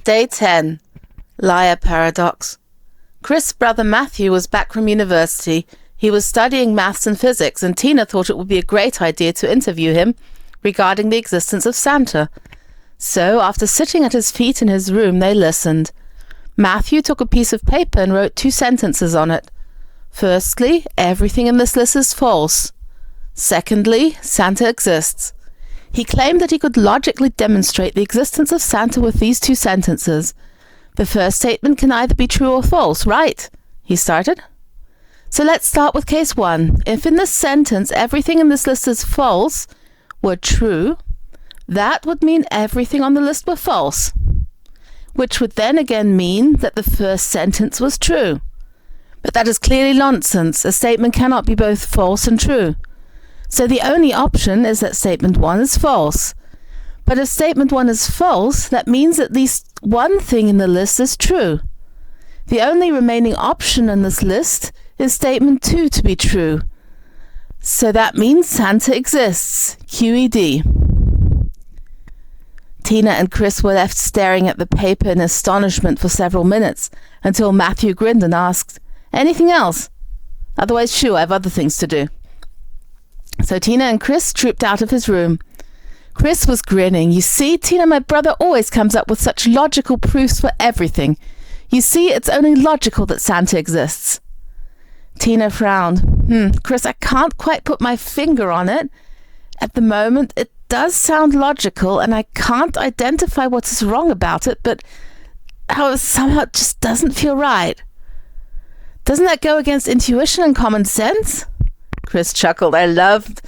Day 10. Liar Paradox. Chris' brother Matthew was back from university. He was studying maths and physics, and Tina thought it would be a great idea to interview him regarding the existence of Santa. So, after sitting at his feet in his room, they listened. Matthew took a piece of paper and wrote 2 sentences on it. Firstly, everything in this list is false. Secondly, Santa exists. He claimed that he could logically demonstrate the existence of Santa with these 2 sentences. The first statement can either be true or false, right? He started. So let's start with case 1. If in this sentence everything in this list is false were true, that would mean everything on the list were false, which would then again mean that the first sentence was true. But that is clearly nonsense. A statement cannot be both false and true. So the only option is that statement 1 is false. But if statement 1 is false, that means at least one thing in the list is true. The only remaining option in this list is statement 2 to be true. So that means Santa exists. QED. Tina and Chris were left staring at the paper in astonishment for several minutes until Matthew grinned and asked, "Anything else? Otherwise, shoo, I have other things to do." So Tina and Chris trooped out of his room. Chris was grinning. "You see, Tina, my brother always comes up with such logical proofs for everything. You see, it's only logical that Santa exists." Tina frowned. Chris, I can't quite put my finger on it. At the moment, it does sound logical, and I can't identify what is wrong about it, but somehow it just doesn't feel right. Doesn't that go against intuition and common sense? Chris chuckled. "I loved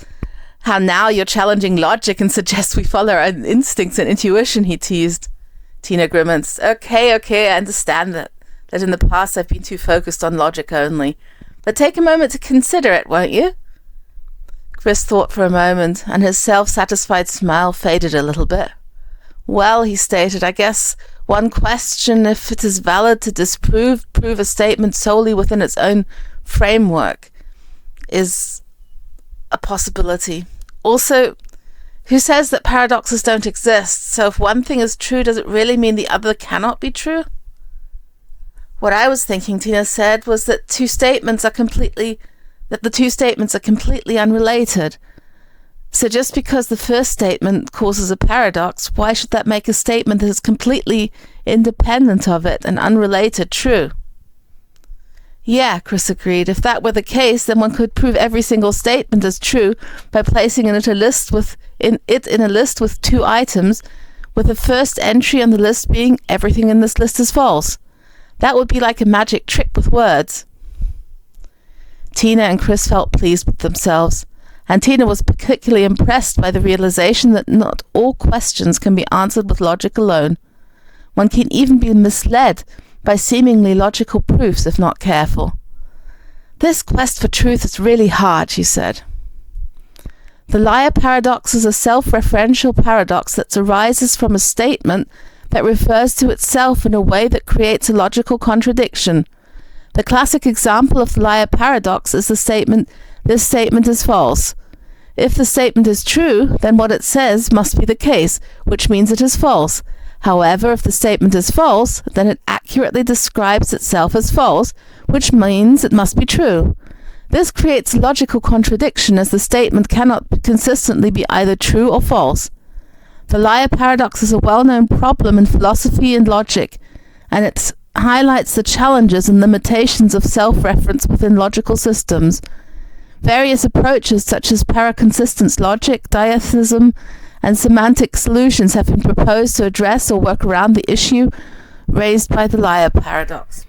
how now you're challenging logic and suggest we follow our instincts and intuition," he teased. Tina grimaced. Okay, I understand that in the past I've been too focused on logic only. But take a moment to consider it, won't you? Chris thought for a moment, and his self-satisfied smile faded a little bit. "Well," he stated, "I guess one question if it is valid to prove a statement solely within its own framework is a possibility. Also, who says that paradoxes don't exist? So if one thing is true, does it really mean the other cannot be true?" "What I was thinking," Tina said, "was that the 2 statements are completely unrelated. So just because the first statement causes a paradox, why should that make a statement that is completely independent of it and unrelated true?" "Yeah," Chris agreed. "If that were the case, then one could prove every single statement as true by placing it in a list with 2 items, with the first entry on the list being everything in this list is false. That would be like a magic trick with words." Tina and Chris felt pleased with themselves, and Tina was particularly impressed by the realization that not all questions can be answered with logic alone. One can even be misled by seemingly logical proofs if not careful. "This quest for truth is really hard," she said. The liar paradox is a self-referential paradox that arises from a statement that refers to itself in a way that creates a logical contradiction. The classic example of the liar paradox is the statement, "This statement is false." If the statement is true, then what it says must be the case, which means it is false. However, if the statement is false, then it accurately describes itself as false, which means it must be true. This creates a logical contradiction, as the statement cannot consistently be either true or false. The liar paradox is a well-known problem in philosophy and logic, and it highlights the challenges and limitations of self-reference within logical systems. Various approaches such as paraconsistence logic, diatheism, and semantic solutions have been proposed to address or work around the issue raised by the liar paradox.